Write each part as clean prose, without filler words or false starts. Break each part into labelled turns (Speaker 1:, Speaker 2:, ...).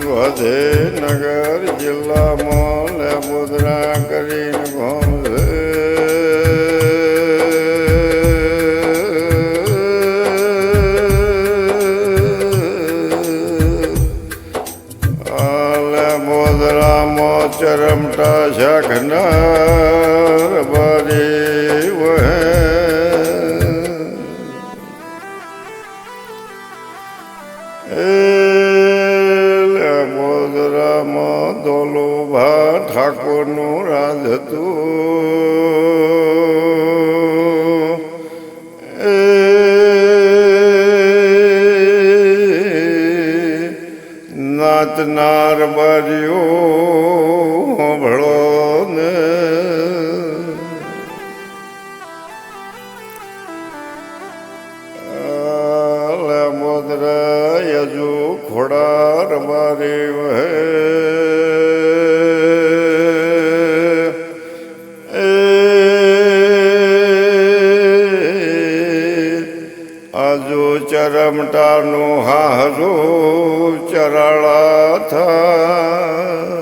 Speaker 1: વધેનગર જિલ્લામાં લેબોદરા કરીને ઘોમશે લેબોદરામાં ચરમટા શાખનાર બારી વહે લેબોદરામાં દોલુભા ઠાકોરનું રાજ હતું નાચનાર બારીઓ ભળો ને લેબોદરા યજુ ખોડાર બારી વહે આજુ ચરમટાનું હારો ચરાળા થા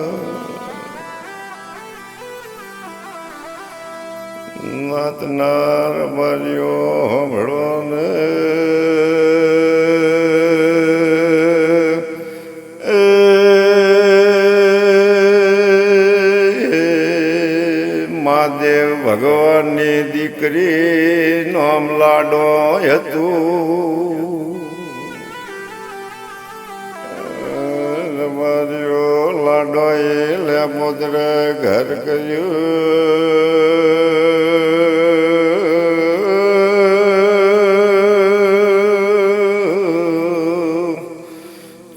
Speaker 1: નાતનાર બારીઓ હંભળો ને મહાદેવ ભગવાનની દીકરી નામ લાડો હતું માર્યો લાડો એ લેબોદરે ઘર કર્યું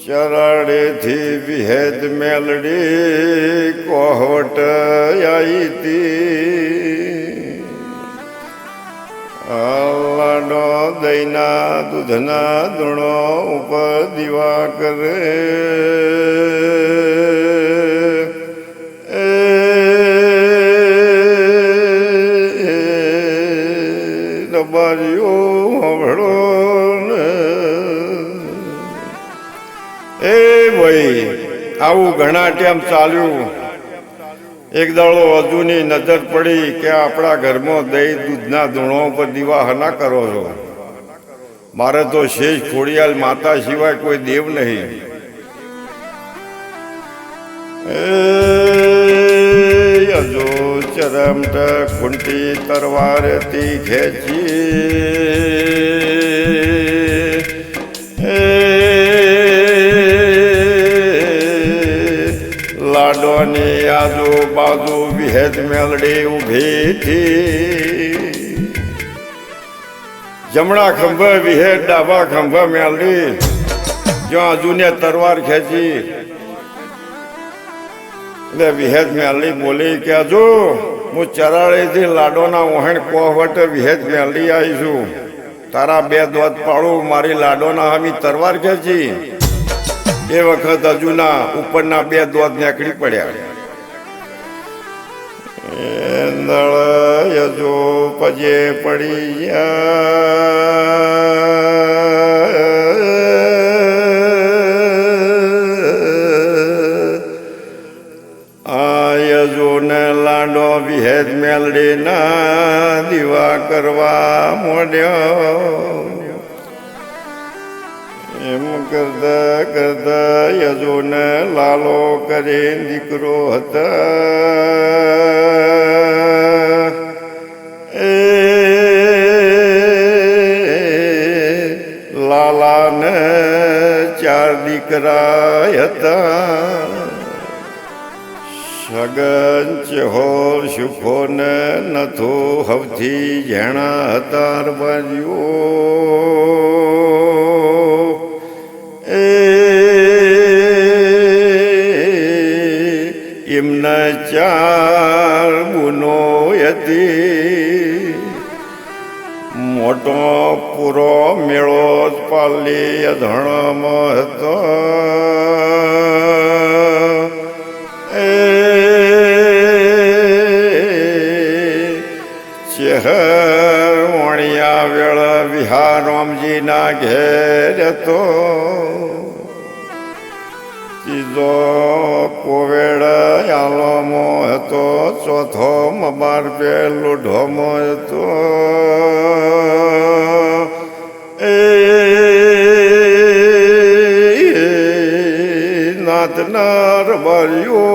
Speaker 1: ચરાડેથી વિહેદ મેલડી કોહવટ આવી હતી લાડો દહીંના દૂધના ધૂણો ઉપર દીવા કરે રબારીઓ હંભળો ને એ ભાઈ આવું ઘણા ટાઈમ ચાલ્યું એક દાડો હજુની નજર પડી કે આપણા ઘરમાં દહીં દૂધના ધૂણો પર દીવા હના કરો છો મારે તો શેષ ખોડિયાલ માતા સિવાય કોઈ દેવ નહીં હજુ ચરમટ ખૂંટી તરવારથી ખેંચી લાડોની આજુબાજુ વિહેદ મેલડી ઊભી થી જમણા ખંભે વિહેદ ડાબા ખંભે મેલડી જ્યાં અજુને તરવાર ખેંચી એટલે વિહેદ મેલડી બોલી કે હજુ હું ચરાળીથી લાડોના વહેણ કોહવટ વિહેદ મેલડી આવી છું તારા બે દોત પાડું મારી લાડોના હમી તરવાર ખેંચી એ વખત હજુના ઉપરના બે દોત નીકળી પડ્યા યજુ પજે પડી આ યજુ ને લાડો વિહેદ મેલડી ના દીવા કરવા મોડ્યો એમ કરતા કરતા યજુને લાલો કરી દીકરો હતા એ લાલાને ચાર દીકરા હતા સગન ચહોર સુખોને નથો હવથી ઝેણા હતા બાજુ એમના ચાર ગુનો હતી મોટો પૂરો મેળો પાલી અધણમાં હતો ચહેર વણિયા વેળ વિહાર રામજીના ઘેર હતો ત્રીજો કોવેડ આલોમો હતો, ચોથો મબાર પે લોઢોમો હતો. નાતના રબારીઓ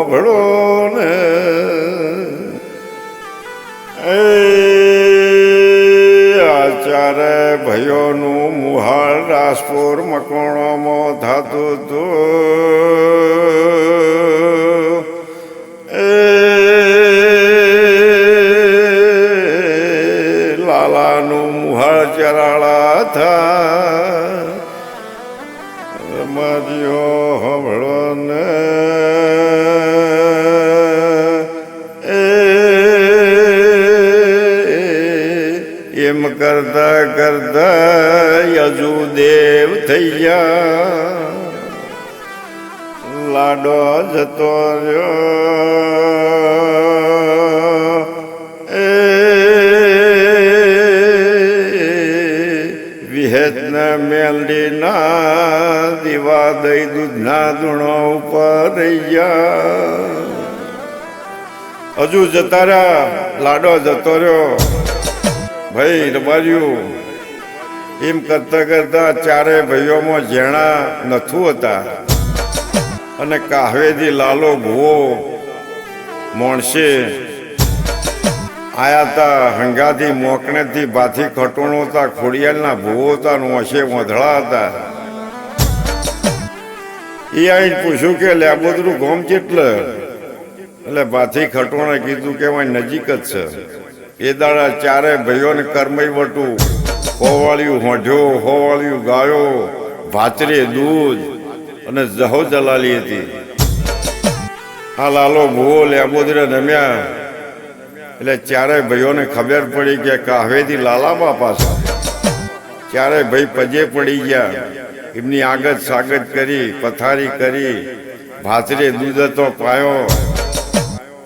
Speaker 1: ભળો ને આચારે ભાઈઓનું મુહાળ રાજપુર મકોણોમાં થતું હતું. લાલાનું મુહાળ ચરાળા થા મારીઓ હમળો ને એમ કરતા કરતા યજુ દેવ થઈ ગયા. લાડો જતો રહ્યો વિહેતના મેલડીના દીવા દઈ દૂધના દૂણો ઉપર રહી ગયા. હજુ જતા રહ્યા, લાડો જતો રહ્યો. ભાઈ રબાર્યું એમ કરતા કરતા ચારે ભાઈઓમાં જેણા નથું હતા અને કાહવેથી લાલો ભૂવો મોણસે આયા તા. હંગાથી મોકણેથી ભાથી ખટોણો હતા, ખોડિયાલના ભૂવો હતા, નોશે મોધળા હતા. એ આવીને પૂછ્યું કે લેબોદરું ગોમ કેટલે? એટલે ભાથી ખટોણે કીધું કે નજીક જ છે. એ દાડા ચારે ભાઈઓને કરમઈ વટું, હોવાળ્યું હોઢ્યો, હોવાળ્યું ગાયો, ભાચરે દૂધ અને જહો જલાલી હતી. આ લાલો ભૂવો લેબોદરે રમ્યા એટલે ચારે ભાઈઓને ખબર પડી કે કાહવેથી લાલા બાપા છે. ચારે ભાઈ પજે પડી ગયા. એમની આગત સાગત કરી, પથારી કરી, ભાચરે દૂધ હતો પાયો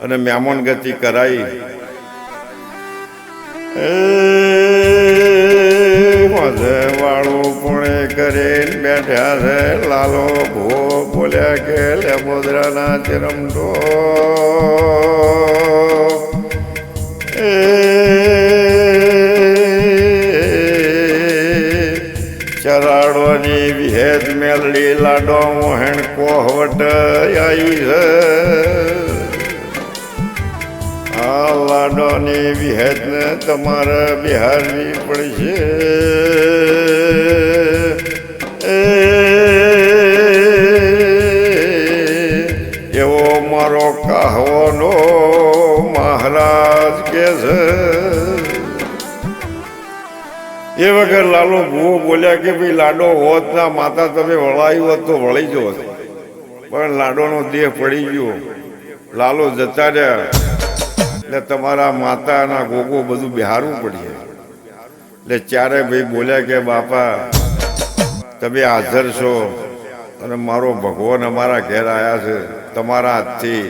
Speaker 1: અને મહેમાન ગતિ કરાઈ. વાળું પુણે કરીને બેઠા છે. લાલો ભૂવો બોલ્યા કે લેબોદરાના ચરમટો ચરાડોની વિહેત મેલડી લાડો મોહેણ કોહવટ આવી છે. આ લાડોની વિહેતને તમારે બિહારવી પડશે. એવો મારો કાહવાનો મહારાજ કે છે. એ વગર લાલો ભૂવો બોલ્યા કે ભાઈ લાડો હોત ના માતા તમે વળાયું હોત તો વળી જો. પણ લાડોનો દેહ પડી ગયો, લાલો જતા રહ્યા એટલે તમારા માતાના ગોગો બધું બિહારવું પડશે. એટલે ચારે ભાઈ બોલ્યા કે બાપા તમે હાજર છો અને મારો ભગવાન અમારા ઘેર આવ્યા છે. તમારા હાથથી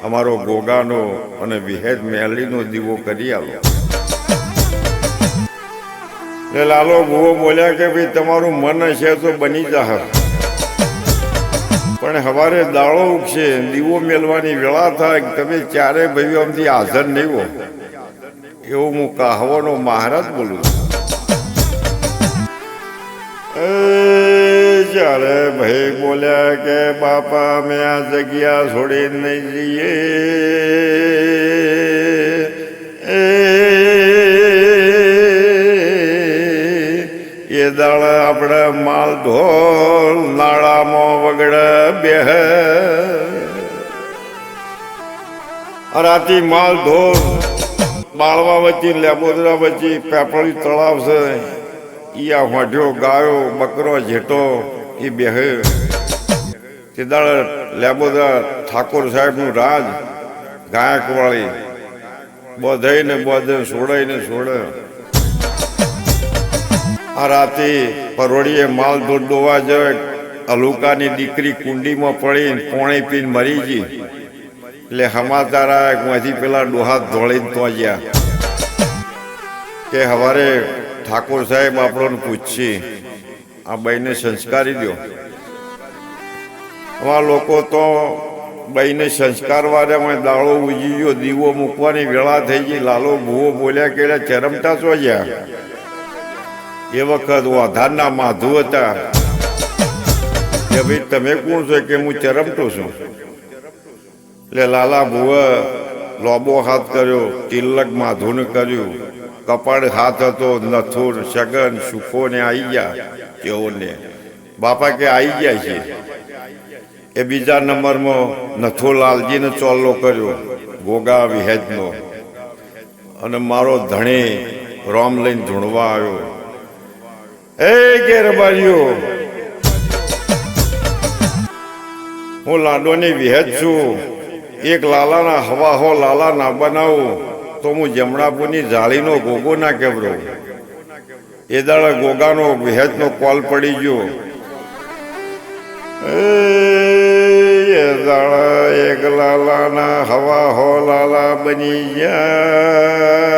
Speaker 1: અમારો ગોગાનો અને વિહેત મેલડીનો દીવો કરી આવો. એટલે લાલો ભૂવો બોલ્યા કે ભાઈ તમારું મન હશે તો બની જાહે, પણ સવારે દાળો ઉગશે, દીવો મેલવાની વેળા થાય, તમે ચારે ભાઈઓ આમથી હાજર નહીં હો. એવું હું કાહવાનો મહારાજ બોલું છું. ચારે ભાઈ બોલ્યા કે બાપા અમે આ જગ્યા છોડીને નહીં જઈએ. એ દાળ આપણે માલ ઢોલ નાળામાં વગડે બેહ. રાતી માલ ઢોલ બાળવા વચ્ચે લેબોદરા વચ્ચે પેપળી તળાવ છે. ઈયા હોઢ્યો ગાયો બકરો જેઠો એ બેહ. તે દાળ લેબોદરા ઠાકોર સાહેબનું રાજ ગાયકવાળી બોધાઈને બોધે, છોડાઈને છોડે. આ રાતે પરોડીએ માલ દોડવા જાય. અલુકાની દીકરી કુંડીમાં પડીને પોણી પીને મરી ગઈ. એટલે સમાચાર આવ્યા માંથી પેલા ડોહા ધોળીને તો ગયા કે સવારે ઠાકોર સાહેબ આપણને પૂછશે આ બાઈને સંસ્કારી દો. આવા લોકો તો બઈને સંસ્કાર વાળામાં દાળો ઉજી ગયો, દીવો મૂકવાની વેળા થઈ ગઈ, લાલો ભૂવો બોલ્યા કે ચરમતા છો ગયા. એ વખત વધારના માધુ હતા કે ભાઈ તમે કોણ છો કે હું ચરમતો છું. એટલે લાલા ભૂવા લોબો હાથ કર્યો, તિલક માધુને કર્યું, કપાળ હાથ હતો, નથુર સગન સુખો ને આવી ગયા તેઓને. બાપા કે આવી ગયા છે. એ બીજા નંબરમાં નથુલાલજીને ચોલ્લો કર્યો ગોગા વિહેજનો, અને મારો ધણી રોમ લઈને ધૂણવા આવ્યો. એ ગેરબારીઓ, હું લાડોની વિહેજ છું. એક લાલાના હવા હો લાલા ના બનાવું તો હું જમણાપુરની જાળીનો ગોગો ના કેવરો. એ દાડા ગોગાનો વિહેજનો કોલ પડી ગયો. એ દાડા એક લાલાના હવા હો લાલા બની ગયા.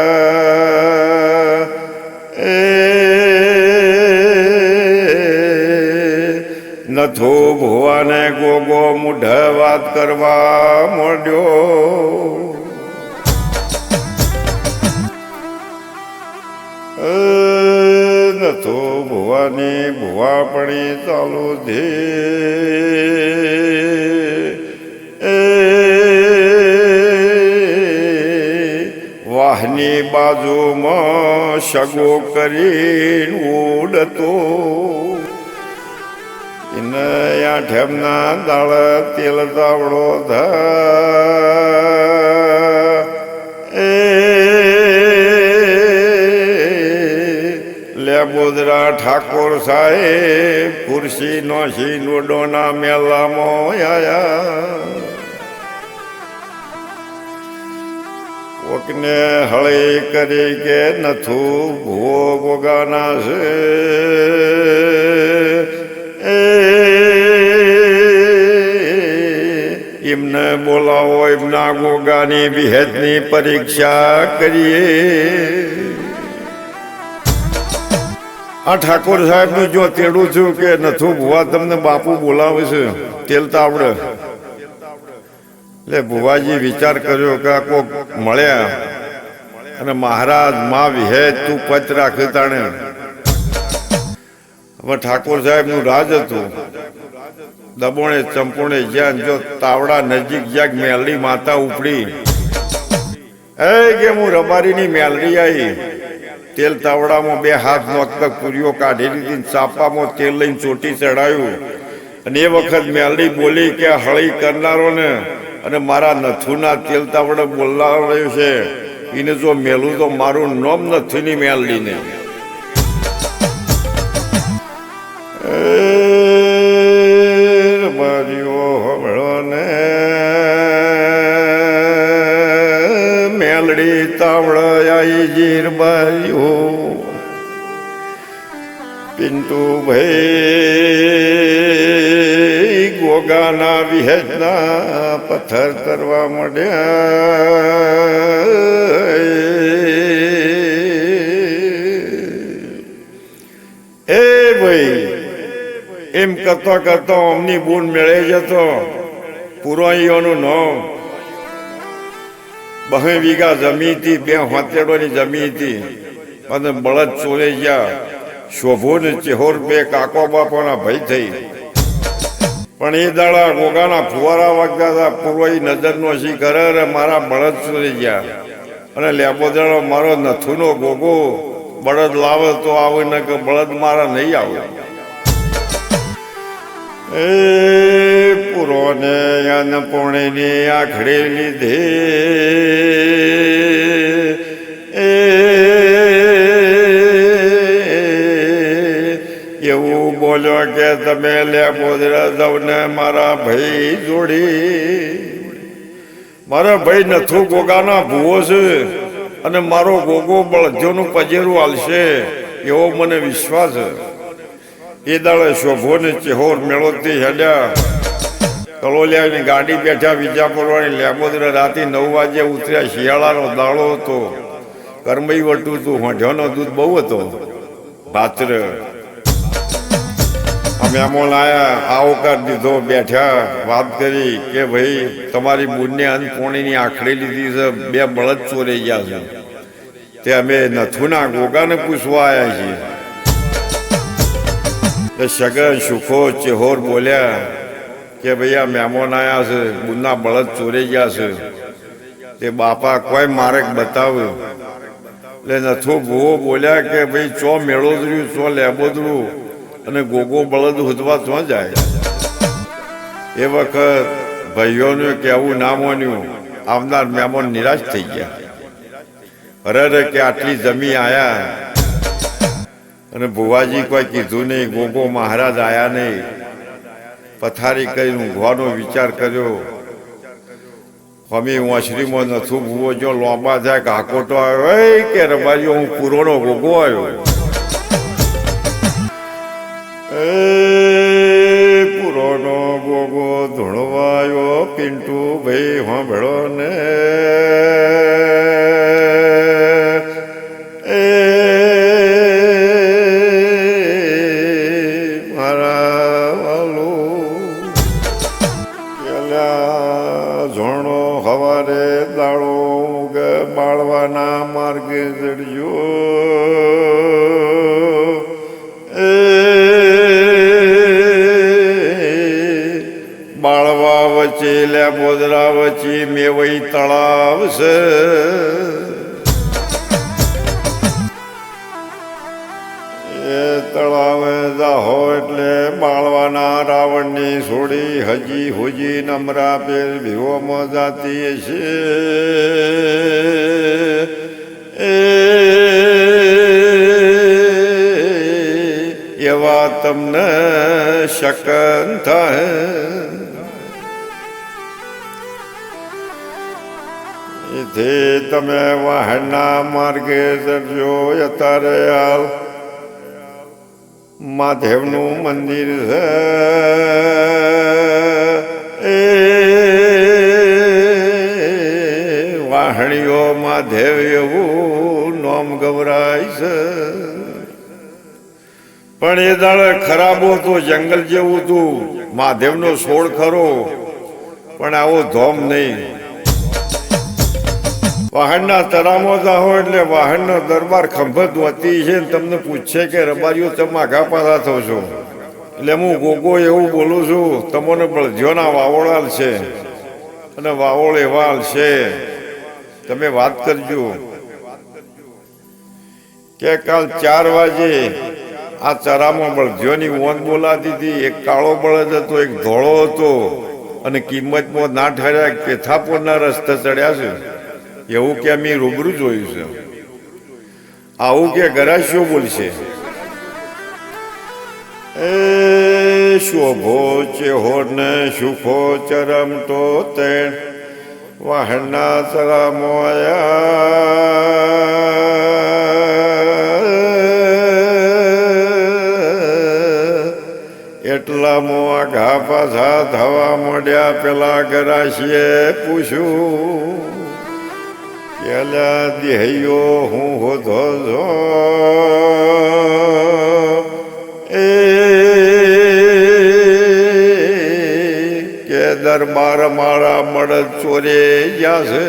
Speaker 1: નથો ભુવાને ગોગો મુઢ વાત કરવા માંડ્યો. નથો ભુવાની ભુવા પડી ચાલુ ધે. વાહની બાજુમાં સગો કરીને ઉડતો. ઠેમના દાળ તેલ તાવડો લેબોદરા ઠાકોર સાહેબ ખુરશી નોશી નોડોના મેલામાં આયા. કોકને હળે કરી કે નથું ભૂવો ગોગાના છે. એમને બોલાવો, એમના ગોગાની વિહેજની પરીક્ષા કરીએ. આ ઠાકોર સાહેબ નું જો તેડું છું કે નથું ભુવા તમને બાપુ બોલાવે છે, તેલ તો આવડે. એટલે ભુવાજી વિચાર કર્યો કે આ કોક મળ્યા અને મહારાજ માં વિહેજ તું પચ રાખ્યું તાણે. હવે ઠાકોર સાહેબ નું રાજ હતું. દબોણે ચંપોણે જ્યાં જો તાવડા નજીક જ્યાં મેલડી માતા ઉપડી. એ કે હું રબારીની મેલડી આવી. તેલ તાવડામાં બે હાથ નોકતક પૂરીઓ કાઢી દીધી, ચાપામાં તેલ લઈને ચોટી ચડાયું. અને એ વખત મેલડી બોલી કે હળી કરનારો ને અને મારા નથુના તેલ તાવડે બોલાવ્યું છે એને જો મેલું તો મારું નોમ નથુની મેલડીને. મેલડી તાવડ આઈ જીરબારીઓ. પિન્ટુ ભાઈ ગોગાના વિહેજના પથ્થર કરવા માંડ્યા. એ ભાઈ એમ કરતો કરતો અમની બૂન મેળે જતો. પુરોહીઓનું નામ 2 વીઘા જમીન હતી, 2 હોતેડોની જમીન હતી. અને બળદ ચોરે ગયા. શોભો ને ચેહોર 2 કાકો બાપોના ભય થઈ. પણ એ દાડા ગોગાના ફુવારા વાગતા હતા. પુરોહી નજરનો શી કરે મારા બળદ ચોરી ગયા. અને લેબોદડો મારો નથુનો ગોગો બળદ લાવે તો આવે ને કે બળદ મારા નહીં આવે. એ પુરોને અન્નપૂર્ણીની આખડી લીધે. એવું બોલ્યો કે તમે લેબોદરા દવને મારા ભાઈ જોડી. મારા ભાઈ નથુ ગોગાના ભૂવો છે અને મારો ગોગો બળજોનું પજેરું હાલશે એવો મને વિશ્વાસ છે. એ દાડે શોભો ને ચેહોર મેળોથી હેડ્યા. કલોલિયાની ગાડી બેઠા વિજાપુરવાળી લેબોદરા રાતે 9 વાગે ઉતર્યા. શિયાળાનો દાડો હતો. કરમઈ વટું હતું. હોંઢાનો દૂધ બહુ હતો. ભાત્ર મહેમાન આયા આવકાર દીધો, બેઠા, વાત કરી કે ભાઈ તમારી બુનને અન્નપૂર્ણીની આખડી લીધી છે, 2 બળદ ચોરી ગયા છે. તે અમે નથુના ગોગાને પૂછવા આવ્યા છીએ. તે સગન સુખો ચેહોર બોલ્યા કે ભાઈ આ મહેમાન આવ્યા છે, બુનના બળદ ચોરી ગયા છે. તે બાપા કોઈ માર્ગ બતાવ્યો. એટલે નથુ ભૂવો બોલ્યા કે ભાઈ ચો મેળોદર્યું, ચો લેબોદરું અને ગોગો બળદ હુદવા ચો જાય. એ વખત ભાઈઓનું કહેવું ના માન્યું. આવનાર મહેમાન નિરાશ થઈ ગયા. અરે કે આટલી જમી આયા અને ભુવાજી કોઈ કીધું નહીં, ગોગો મહારાજ આયા નહીં. પથારી કરી ઊંઘવાનો વિચાર કર્યો. અમે ઓસરીમાં નથું ભૂવો જો લોંબા થાય કાકોટો આવ્યો કે રબારીઓ હું પૂરોનો ગોગો આવ્યો. પૂરોનો ગોગો ધૂણવાયો પિન્ટુ ભાઈ સાંભળો ને. બાળવાના માર્ગે ચડજો. બાળવા વચ્ચે લેબોદરા વચ્ચે મેવઈ તળાવ છે. એ તળાવે જાહો એટલે બાળવાના રાવણની છોડી હજી હુજી નમરા પેર ભીવોમાં જાતી છે. એવા તમને શકન થાય. એથી તમે વાહનના માર્ગે ચડજો. અત્યારે હાલ મહાદેવનું મંદિર છે. એ વાહણીઓ મહાદેવ એવું નામ ગવરાય છે. પણ એ દાડે ખરાબો તો જંગલ જેવું હતું. મહાદેવનો છોડ ખરો પણ આવો ધોમ નહીં. વાહનના તરામો જાહો એટલે વાહનનો દરબાર ખંભત વતી છે. તમને પૂછશે કે રબારીઓ તમે આઘા પાછા થો છો. એટલે હું ગોગો એવું બોલું છું, તમને બળદિયોના વાવોળાલ છે અને વાવોળ એવા છે. તમે વાત કરજો કે કાલ 4 વાગે આ ચરામાં બળદિયોની ઓન બોલાતી હતી. એક કાળો બળદ હતો, એક ધોળો હતો અને કિંમતમાં ના ઠર્યા પેથાપુરના રસ્તે ચડ્યા છે. એવું કે અમે રૂબરૂ જોયું છે. આવું કે ગરાશીઓ બોલશે. એ શોભો ચેહોર ને સુખો ચરમતો તે વાહનના ચરામો એટલામાં આઘા પાછા થવા માંડ્યા. પેલા ગરાશીએ પૂછ્યું પેલા દેહયો હું હોધો છો. એ કે દરબાર મારા મળદ ચોરે ગયા છે.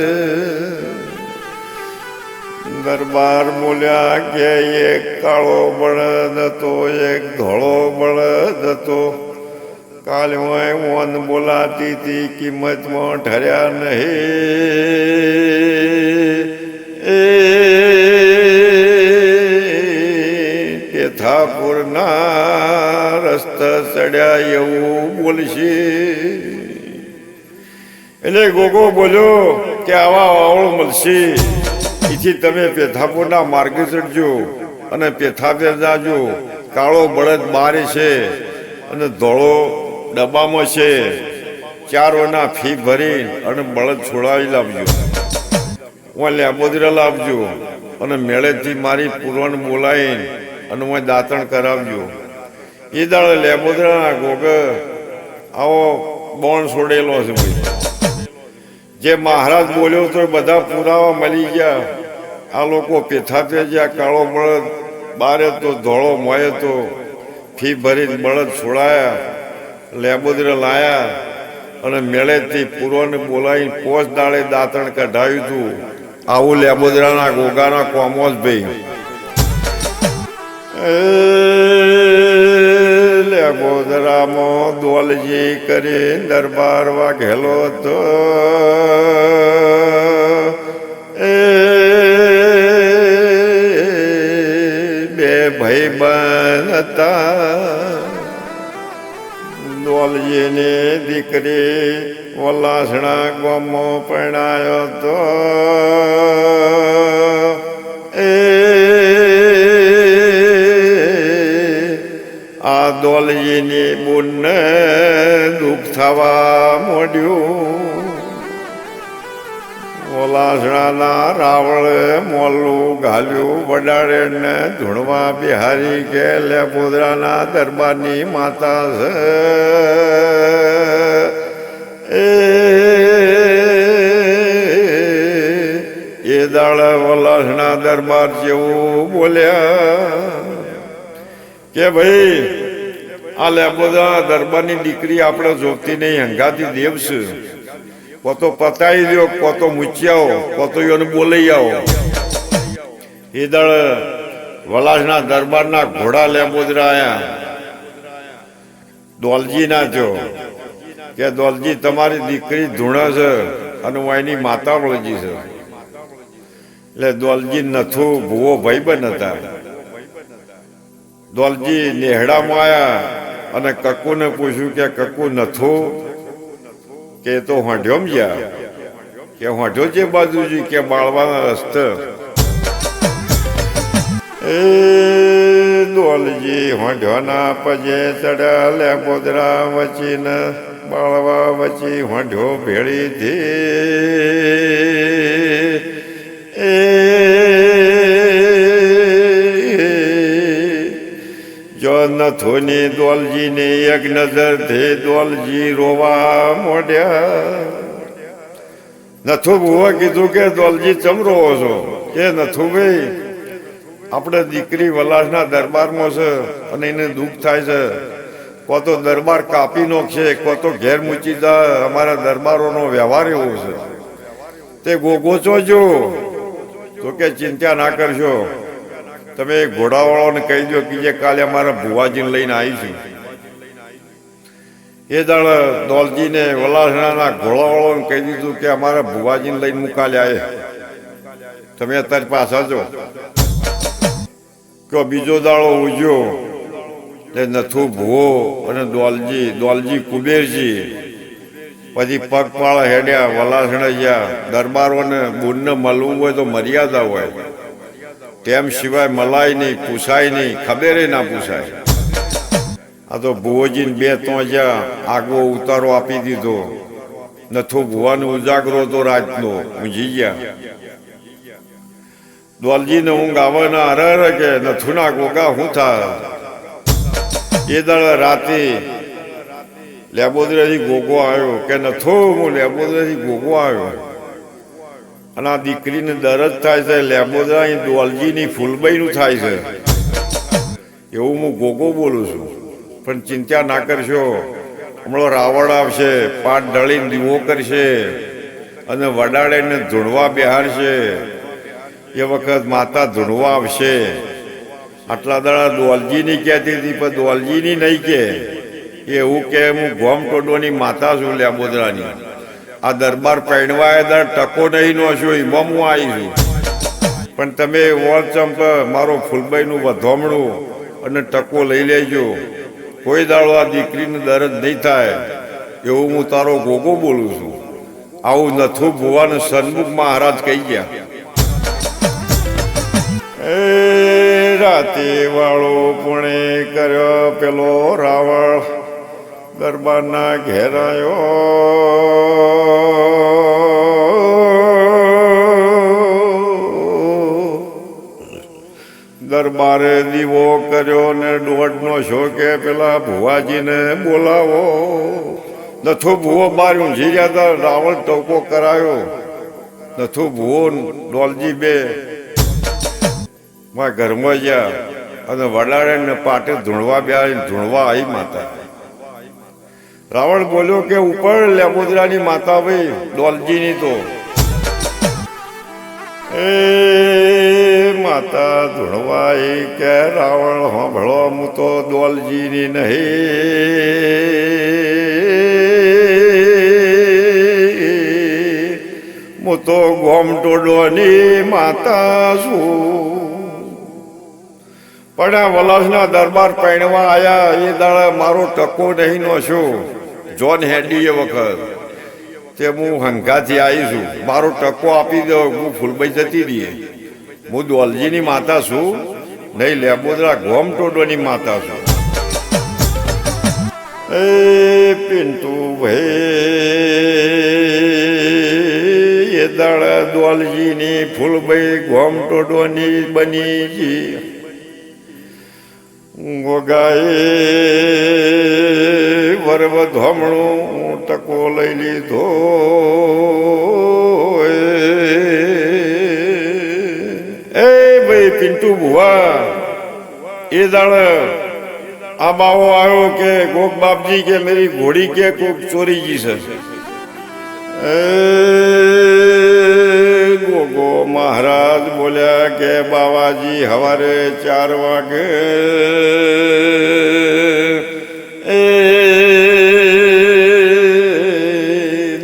Speaker 1: દરબાર બોલ્યા કે એક કાળો બળદ હતો, એક ધોળો બળદ હતો. કાલે ઓન બોલાતી હતી, કિંમતમાં ઠર્યા નહીં. એ પેથાપુરના રસ્તા ચડ્યા એવું બોલશે. એટલે ગોગો બોલ્યો કે આવા વાવળો મળશે. એથી તમે પેથાપુરના માર્ગે ચડજો અને પેથાપેર જાજો. કાળો બળદ બારે છે અને ધોળો ડબ્બામાં છે. 4 ઓના ફી ભરી અને બળદ છોડાવી લાવજો. હું લેબોદરા લાવજો અને મેળેથી મારી પૂરવણ બોલાવીને અને હું દાંતણ કરાવજો. એ દાડે લેબોદરાના ગોગ આવો બોણ છોડેલો છે. ભાઈ જે મહારાજ બોલ્યો તો બધા પુરાવા મળી ગયા. આ લોકો પેથાપે જ્યાં કાળો બળદ બારે તો ધોળો મોય તો ફી ભરી બળદ છોડાયા, લેબોદરા લાયા અને મેળેથી પૂરોને બોલાવી પોચ દાડે દાંતણ કઢાવ્યું હતું. આવું લેબોદરાના ગોગાના કોમોસ ભાઈ. લેબોદરામાં દોલજી કરી દરબાર વાઘેલો હતો. બે ભાઈબંધ હતા. દોલજીની દીકરી વલાસણા ગામમાં પરણાયો હતો. આ દોલજીની બુનને દુઃખ થવા માંડ્યું. વલાસણાના રાવળે મોલું ઘાલ્યું, વડાડે ને ધૂણવા બિહારી કે લેબોદરાના દરબારની માતા છે. એ દાડે વલાસણા દરબાર જેવું બોલ્યા કે ભાઈ આ લેબોદરા દરબારની દીકરી આપણે જોતી નહીં, હંગાતી દેવ છે. કોતો પતાવી દો, કોતો મૂચી આવો, કોતો એને બોલાઈ આવો. એ દાડે વલાસના દરબારના ઘોડા લેબોદરા આયા. દોલજી ના થયો કે દોલજી તમારી દીકરી ધૂણા છે અને હું એની માતા વળજી છે. એટલે દોલજી નથુ ભૂવો ભાઈબંધ હતા. દોલજી નેહડામાં આવ્યા અને કક્કુને પૂછ્યું કે કક્કુ નથુ કે તો હોંઢ્યોમ ગયા કે હોંઢ્યો જે બાજુજી કે બાળવાના રસ્તે. એ દોલજી હોંઢ્યોના પજે ચડ્યા. લેબોદરા વચીને બાળવા વચી હોંઢ્યો ભેળી થી. જો નથુની દોલજીની એક નજરથી દોલજી રોવા મોડ્યા. નથુ ભુવા કીધું કે દોલજી ચમ રોવો છો? કે નથુ ભાઈ આપણે દીકરી વલાસના દરબારમાં છે અને એને દુઃખ થાય છે. કો તો દરબાર કાપી નાખશે, કો તો ઘેર મૂકી જાય. અમારા દરબારોનો વ્યવહાર એવો છે. તે ગોગો ચોજો તો કે ચિંતા ના કરશો, તમે ઘોડાવાળાને કહી દો કે જે કાલે અમારા ભુવાજીને લઈને આવીશું. એ દાડે દોલજીને વલાસણાના ઘોડાવાળાને કહી દીધું કે અમારા ભુવાજીને લઈને હું કાલે આવે, તમે અત્યારે પાછા જો. કે બીજો દાડો ઉજ્યો એટલે નથુ ભુવો અને દોલજી કુબેરજી પછી પગપાળા હેડ્યા, વલાસણા ગયા. દરબારોને બુનને મળવું હોય તો મર્યાદા હોય, તેમ સિવાય મલાય નહીં, પૂછાય નહીં, ખબરે ના પૂછાય. આ તો ભુવોજીને બે જ્યાં આગવો ઉતારો આપી દીધો. નથુ ભુવાનો ઉજાગરો તો રાતનો ઊંઘી ગયા. દોલજીને ઊંઘ આવે ના અરે કે નથુના ગોગા શું થાય. એ દાડે રાતે લેબોદરાથી ગોગો આવ્યો કે નથુ હું લેબોદરાથી ગોગો આવ્યો. અને આ દીકરીને દરજ થાય છે. લેબોદરા દોલજીની ફૂલબાઈનું થાય છે એવું હું ગોગો બોલું છું. પણ ચિંતા ના કરશો, હમણાં રાવણ આવશે, પાટ ઢળીને દીવો કરશે અને વડાડેને ધૂણવા બેહારશે. એ વખત માતા ધૂણવા આવશે. આટલા દાડા દોલજીની કહેતી હતી પણ દોલજીની નહીં કે એવું કે હું ગોમ ટોડવાની માતા છું લેબોદરાની. આ દરબાર પહેણવાય દર ટકો નહીં નો છું, એમાં હું આવી છું. પણ તમે વોળચંપ મારો ફૂલબાઈનું વધોમણું અને ટકો લઈ લેજો. કોઈ દાડો આ દીકરીને દરદ નહીં થાય એવું હું તારો ગોગો બોલું છું. આવું નથુ ભુવાને સન્મુખ મહારાજ કહી ગયા. એ રાતે વાળો પુણે કર્યો પેલો રાવણ દરબારના ઘેરાયો. દરબારે દીવો કર્યો ને દોઢનો શો કે પેલા ભુવાજીને બોલાવો. નથુ ભુવો બાર ઊંઝી ગયા હતા. રાવણ ટોકો કરાયો. નથુ ભુવો દોલજી બે ઘરમાં ગયા અને વડાડે પાટે ધૂણવા બેહાડીને ધૂણવા આવી માતા. રાવણ બોલ્યો કે ઉપર લેબોદરાની માતા ભાઈ દોલજીની તો એ માતા ધૂણવા એ કે રાવણ સાંભળો હું તો દોલજીની નહીં, હું તો ગોમટોડોની માતા છું. પણ આ વલાસના દરબાર પહેણવા આવ્યા એ દાડા મારો ટકો નહીં નો છું. જોન હેડી એ વખત તે હું હંકાથી આવી છું, મારો ટકો આપી દો, હું ફૂલભાઈ જતી રહીએ. હું દોલજીની માતા છું નહીં, લેબોદરા ગોમટોડોની માતા છું. એ પિન્ટુ ભાઈ એ દાડા દોલજીની ફૂલભાઈ ગોમટોડોની બની ગઈ. ગોગાએ વરવ ધમણું ટકો લઈ લીધો. એ ભાઈ પિન્ટુ ભુવા એ દાડ આ બાવો આવ્યો કે ગોગ બાપજી કે મેરી ઘોડી કે કોક ચોરી ગઈ છે. એ ગોગો મહારાજ બોલ્યા કે બાવાજી સવારે 4 વાગે એ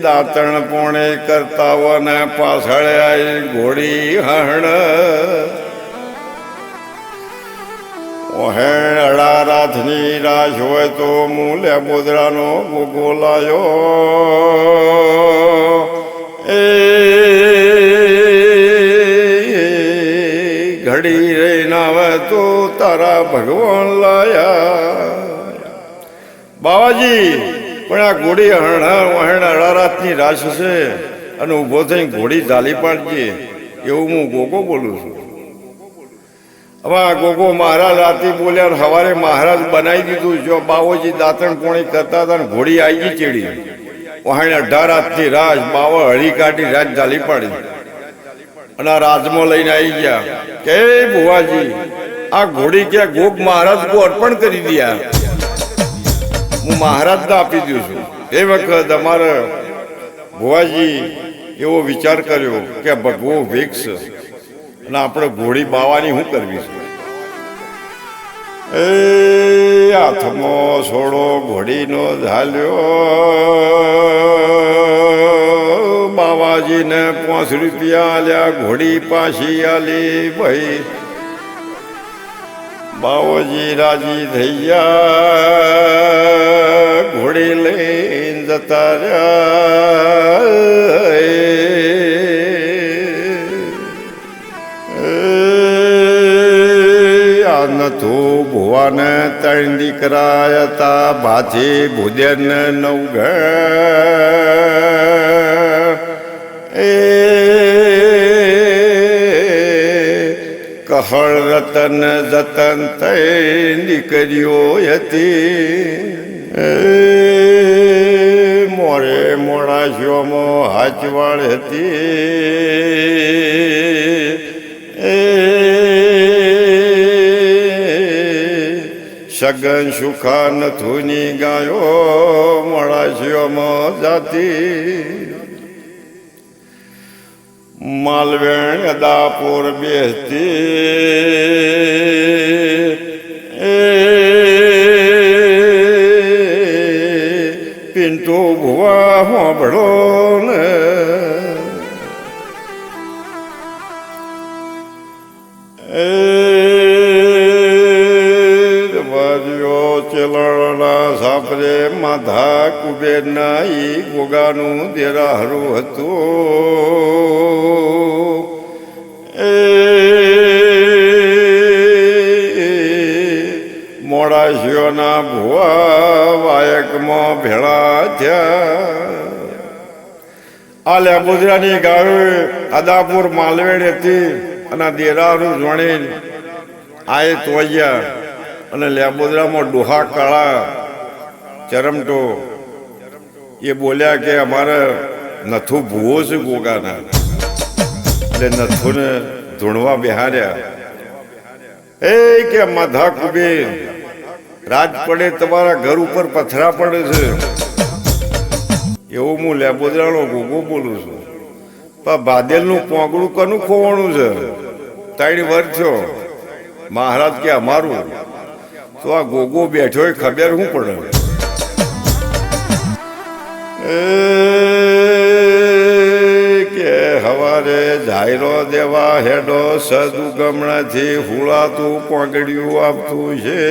Speaker 1: દાંતણ પોણે કરતા હોને પાછળ આવી ઘોડી હણ ઓહેણ અડારાથની રાશ હોય તો હું લેબોદરાનો ગોગો લાયો. એ ઘડી રહીને આવે તો તારા ભગવાન લાયા. બાવાજી પણ આ ઘોડી વહેણ અડારાતની રાશ છે અને ઊભો થઈને ઘોડી ઝાલી પાડજે એવું હું ગોગો બોલું છું. હવે આ ગોગો મહારાજ રાતી બોલ્યા, સવારે મહારાજ બનાવી દીધું. જો બાવોજી દાંતણ પોણી કરતા હતા ને ઘોડી આવી ગઈ ચેડી. વહેણ 18 રાતની રાશ બાવો હળી કાઢી રાત ઝાલી પાડી અને આ રાજમાં લઈને આવી ગયા કે ભુવાજી આ ઘોડી ક્યાં ગોગ મહારાજ કો અર્પણ કરી દિયા, હું મહારાજને આપી દઉં છું. એ વખત અમારે ભુવાજી એવો વિચાર કર્યો કે ભગવો વિક્ષ અને આપણે ઘોડી બાવાની શું કરવી છે. એ હાથમાં છોડો ઘોડીનો ઝાલ્યો. બાવાજીને 5 રૂપિયા આલ્યા, ઘોડી પાછી આલી. ભાઈ બાવાજી રાજી થઈ ગયા, ઘોડી લઈને જતા રહ્યા. નથું ભુવાને 3 દીકરા હતા, ભાથી ભુદેન 9 ઘર. એ કહળ રતન જતન 3 દીકરીઓ હતી. મોરે મોડાશીઓમાં હાચવાળ હતી. સગન સુખા નથુની ગાયો મોડાશીઓમાં જાતી. માલવેણ અદાપુર બેસતી. પિન્ટુ ભુવા સાંભળો ને ચેલણા સાપરે માધા કુબેરના ઈ ગોગાનું દેરાહરું હતું. એ મોડાશીઓના ભુવા વાયકમાં ભેળા થયા. આ લેબોદરાની ગાયો આદાપુર માલવેડ હતી અને દેરાહરું જોણી આએ તોજ્યા અને લેબોદરામાં ડોહા કાળા ચરમટો એ બોલ્યા કે અમારે નથું ભૂવો છે ગોગાના. એટલે નથુને ધૂણવા બેહાર્યા. એ કે માધા કુબેર, રાત પડે તમારા ઘર ઉપર પથરા પડે છે, એવું હું લેબોદરાનો ગોગો બોલું છું. પણ બાદેલનું પોંગડું કનું ખોવાણું છે? 3 વર્ષ થયો. મહારાજ કે અમારું તો આ ગોગો બેઠો એ ખબર શું પડે? કે હવારે ઝાયરો દેવા હેડો સદુ ગમણાથી હુળાતું પોંગડિયું આપતું છે.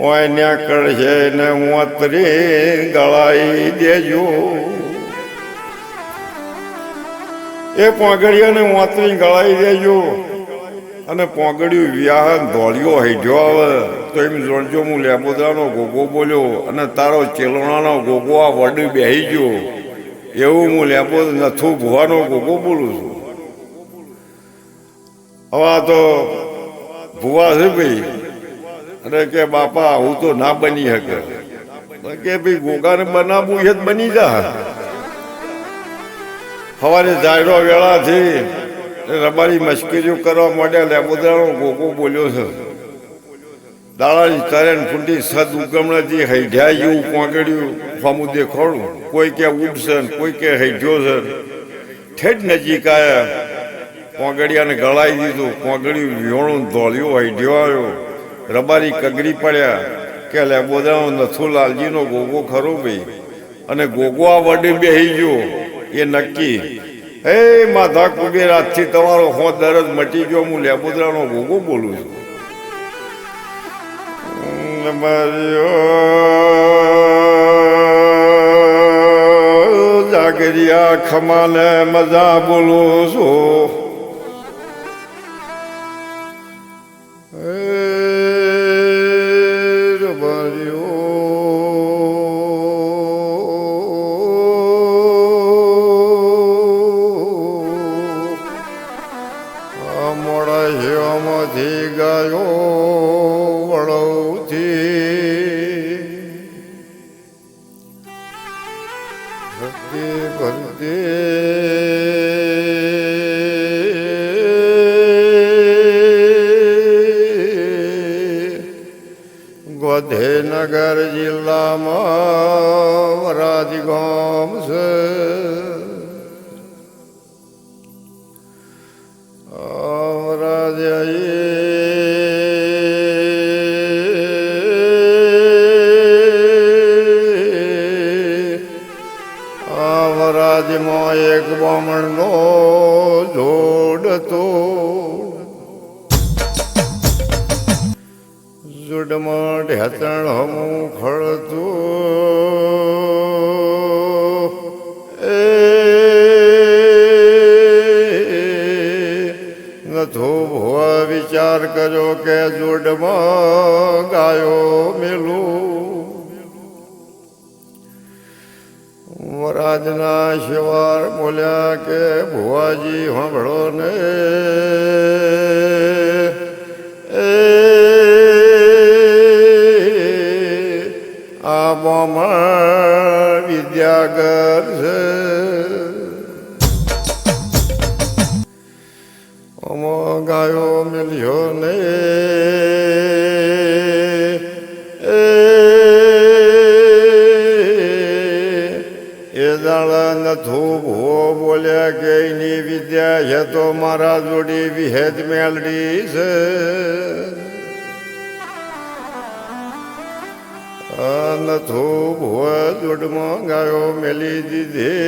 Speaker 1: ઓયન્યા કળશે ને ઓતરી ગળાઈ દેજો. એ પોંગડિયાને ઓતરી ગળાઈ દેજો. અને પોંગડિયું વ્યાહન ધોળિયો હેઠ્યો આવે તો એમ જોડજો હું લેબોદરાનો ગોગો બોલ્યો અને તારો ચેલોણાનો ગોગો આ વડી બેહી ગયો, એવું હું લેબો નથું ભુવાનો ગોગો બોલું છું. હવે તો ભુવા છે ભાઈ, અને કે બાપા હું તો ના બની શકે. કે ભાઈ ગોગાને બનાવવું એ જ બની જા. સવારે જાયરો વેળાથી રબારી મશ્કરીઓ કરવા માટે લેબોદરાનો ગોગો બોલ્યો છે. દાડાની તરેન ફૂંટી સદ ઉગમણાથી હૈઢ્યા જેવું પોંગડ્યું ફામું દેખાડું. કોઈ કે ઉડશે ને કોઈ કે હૈઢ્યો છે. ઠેઠ નજીક આવ્યા, પોંગડિયાને ગળાઈ દીધું. પોંગડિયું વિહોણું ધોળ્યું હૈઢ્યો આવ્યો. રબારી કગરી પડ્યા કે લેબોદરાનો નથુલાલજીનો ગોગો ખરો ભાઈ, અને ગોગો આ વડે બેહી ગયો એ નક્કી. એ માધા કુબેર, આજથી તમારો હો દરજ મટી ગયો. હું લેબોદરાનો ગોગો બોલું છું. જાગરિયા ખમાને મજા બોલું છું. ગાયો વળવથી ભરતી ગોધેનગર જિલ્લામાં વરાજ ગામ છે. વરાજમાં એક બામણનો જોડ હતો. જોડમાં ઢેતણ હમું ખળતું. નથો ભોવા વિચાર કર્યો કે જોડમાં ગાયો મેલું. વરાજના શિવાર બોલ્યા કે ભુવાજી સાંભળો ને, આ બામણ વિદ્યાગર છે. આમાં ગાયો મેલ્યો ને. નથું ભો બોલ્યા કે એની વિદ્યા છે તો મારા જોડી વિહેદ મેલડી છે. નથું ભો જોડમાં ગાયો મેલી દીધી.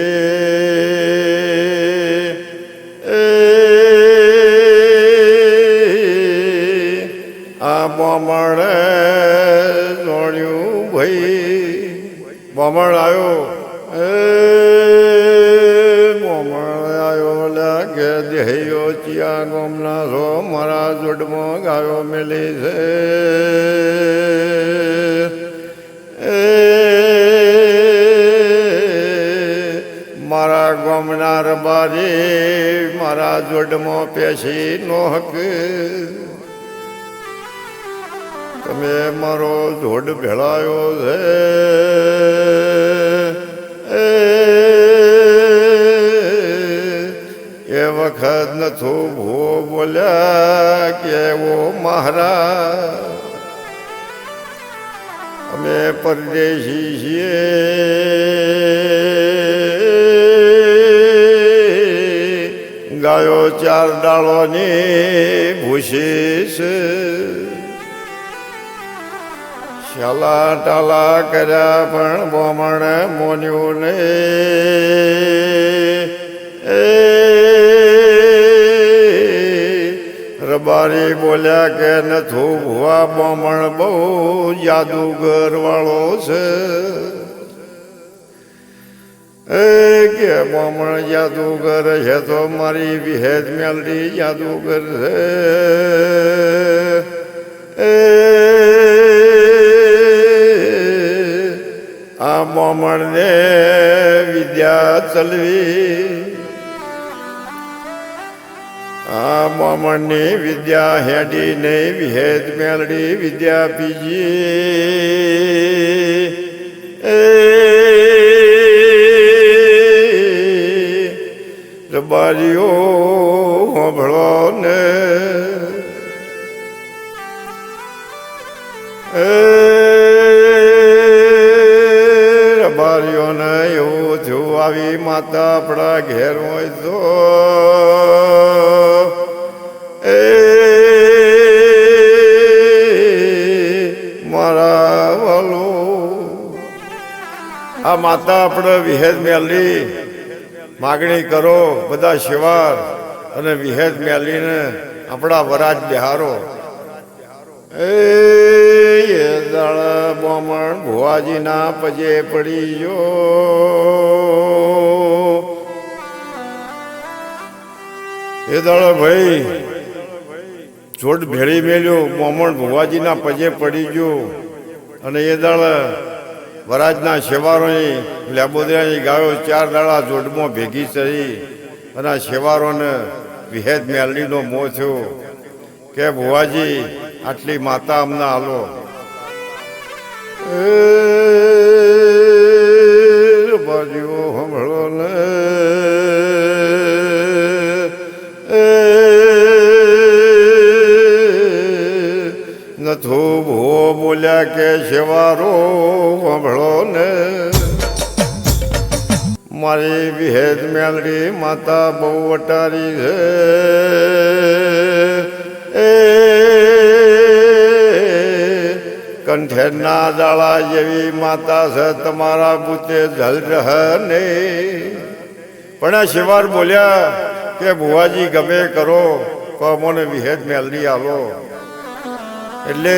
Speaker 1: આ બામણે જોડ્યું ભાઈ. બામણ આવ્યો, દેહયો ચિયા ગોમના છો, મારા જોડમાં ગાયો મેલી છે. મારા ગોમના રબારી મારા જોડમાં પેશી નો હક. તમે મારો જોડ ભેળાયો છે. વખત નથો ભો બોલ્યા કેવો મહારાજ અમે પરદેશી છીએ ગાયો 4 દાળોની ભૂસી છે શાલા ટાલા કર્યા પણ બોમણ મોન્યું ને રબારી બોલ્યા કે નથું ભુવા બોમણ બહુ જાદુગર વાળો છે કે બોમણ જાદુગર છે તો મારી વિહેદ મેલડી જાદુગર છે આ બોમણને વિદ્યા ચલવી આ બોમણની વિદ્યા હેડી નહીં વિહેદ મેલડી વિદ્યા પીજી રબારીઓ હોભળો ને રબારીઓને એવું થયું આવી માતા આપણા ઘેર હોય તો મારા વાલો આ માતા આપણે વિહેદ મેલી માગણી કરો બધા શિવાર અને વિહેદ મેલીને આપણા વરાજ બિહારો એ દાડા બોમણ ભુવાજીના પજે પડી ગયો એ દાડા ભાઈ જોડ ભેળી મેલ્યો બોમણ ભુવાજીના પજે પડી ગયો અને એ દાડા વરાજના શેવારોની લેબોદરાની ગાયો 4 દાડા જોડમાં ભેગી ચડી અને આ શેવારોને વિહેદ મેલડીનો મોહ થયો કે ભુવાજી આટલી માતા અમને હાલો બાજુઓ સાંભળો ને નથું ભો બોલ્યા કે શેવારો સાંભળો ને મારી વિહેદ મેલડી માતા બહુ વટારી છે કંઠેરના દાળા જેવી માતા છે તમારા બુતે જલ રહે નહીં પણ આ શિવાર બોલ્યા કે ભુવાજી ગમે કરો તો અમને વિહેદ મેલડી આલો એટલે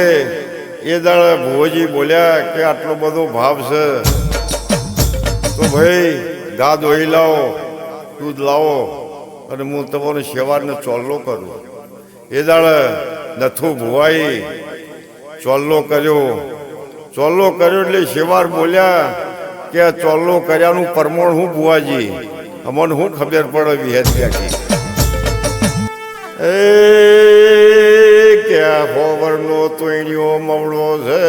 Speaker 1: એ દાડા ભુવાજી બોલ્યા કે આટલો બધો ભાવ છે તો ભાઈ ગા દોઈ લાવો દૂધ લાવો અને હું તમારો શેવારને ચોલ્લો કરું એ દાડા નથું ભુવાઈ ચોલ્લો કર્યો એટલે શેવાર બોલ્યા કે આ ચોલ્લો કર્યાનું પરમોણ હું ભુવાજી અમને શું ખબર પડે વિહેદ ક્યાંથી એ કે આ ફોવરનો તોયણીઓ મવડો છે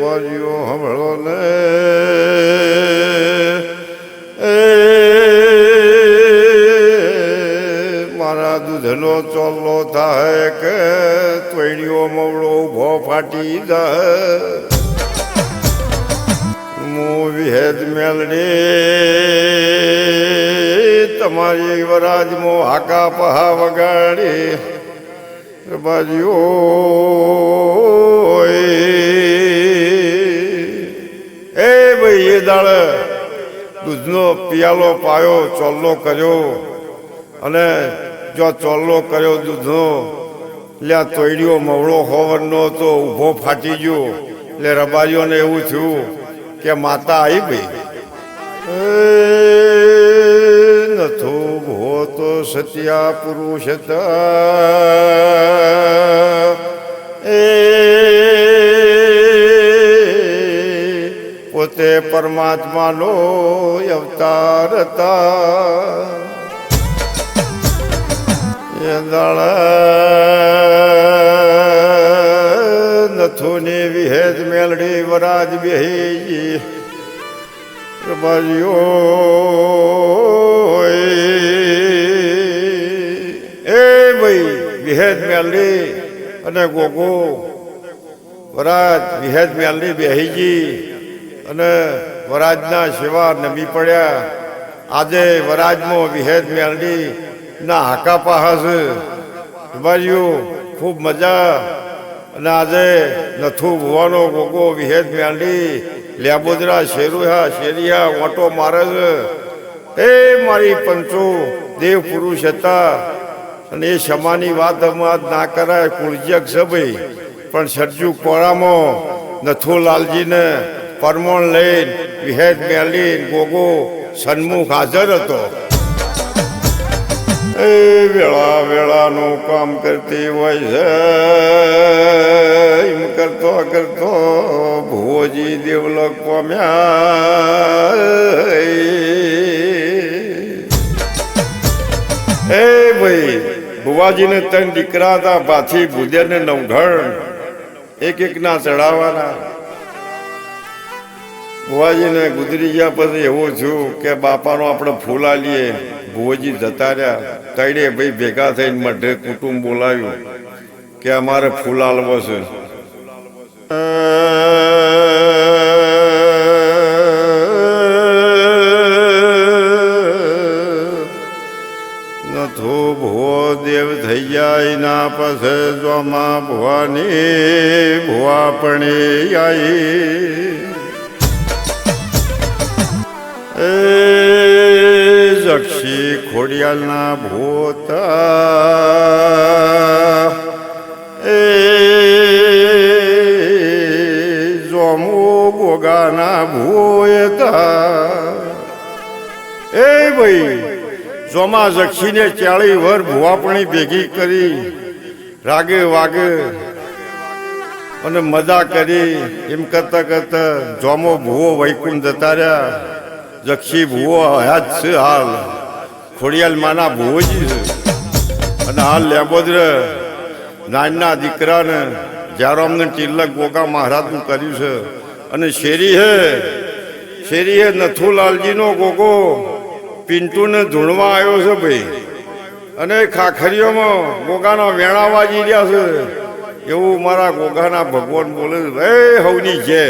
Speaker 1: બાજુઓ સાંભળો ને દૂધનો ચોલ્લો થાય કે તોયણીઓ મવડો ઉભો ફાટી જાય હું વિહેદ મેલડી તમારી વરાજમાં હાકા પહા વગાડી બાજુઓ એ ભાઈ એ દાડે દૂધનો પિયાલો પાયો ચોલ્લો કર્યો અને જો ચોલ્લો કર્યો દૂધનો એટલે આ તોયડીઓ મવડો હોવરનો તો ઊભો ફાટી ગયો એટલે રબારીઓને એવું થયું કે માતા આવી ગઈ નથો ભો તો સત્યા પુરુષ એ પોતે પરમાત્માનો અવતાર હતા નથુની વિહેજ મેલડી વરાજ બેહી બાજીઓ એ ભાઈ વિહેજ મેલડી અને ગોગો વરાજ વિહેજ મેલડી બેહીજી અને વરાજના સેવા નમી પડ્યા આજે વરાજમાં વિહેજ મેલડી ના હાકા પાહસ બાજીઓ ખૂબ મજા અને આજે નથુ ભુવાનો ગોગો વિહેજ મેલડી લેબોદરા શેરિયા ઓટો મારે છે એ મારી પંચો દેવ પુરુષ હતા અને એ ક્ષમાની વાત આજ ના કરાય કુળજક છે ભાઈ પણ સરજુ કોરામાં નથુલાલજીને પરમોણ લઈને વિહેજ મેલી ગોગો સન્મુખ હાજર હતો એ વેળા વેળાનું કામ કરતી હોય છે એમ કરતો કરતો ભુવોજી દેવલોક પામ્યા એ ભાઈ ભુવાજીને ત્રણ દીકરા હતા પાછી ભૂદેને નવઘણ એક ના ચડાવવાના ભુવાજીને ગુજરી ગયા પછી એવું થયું કે બાપાનો આપણે ફૂલ આલીએ ભુવોજી જતા રહ્યા તૈડે ભાઈ ભેગા થઈને મઢે કુટુંબ બોલાવ્યું કે અમારે ફૂલ આલવો છે નથુ ભુવો દેવ થઈ જાય ના પાસે જોમાં ભુવાની ભુવા પણ આવી એ જક્ષી ખોડિયાલના ભૂતા એ જોમુ ગોગાના ભૂયતા એ ભાઈ જોમા જક્ષીને 40 વર ભુવાપણી ભેગી કરી રાગે વાગે અને મજા કરી એમ કરતા કરતા જોમો ભુવો વૈકુંઠ જતા રહ્યા જક્ષી ભુવો હયાત છે હાલ ખોડિયાલ માના ભુવોજી છે અને હાલ લેબોદર નાનના દીકરાને જારોમને તિલક ગોગા મહારાજનું કર્યું છે અને શેરી હે નથુલાલજીનો ગોગો પિન્ટુને ધૂણવા આવ્યો છે ભાઈ અને ખાખરીઓમાં ગોગાના વેણા વાજી રહ્યા છે એવું મારા ગોગાના ભગવાન બોલે છે હવની છે